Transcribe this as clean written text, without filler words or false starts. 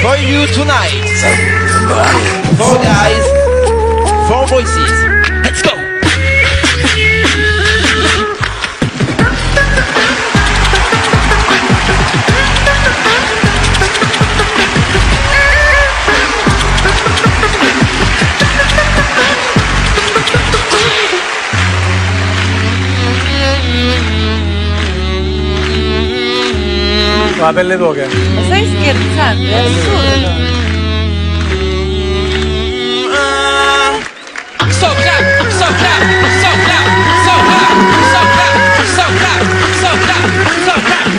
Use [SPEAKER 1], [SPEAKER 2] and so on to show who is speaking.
[SPEAKER 1] for you tonight. 4 guys, 4 voices. Let's go!
[SPEAKER 2] La pelle d'oca.
[SPEAKER 3] Ma stai scherzando? È assurdo.
[SPEAKER 1] So clap, so clap, so clap, so clap, so clap, so clap, so clap, so clap.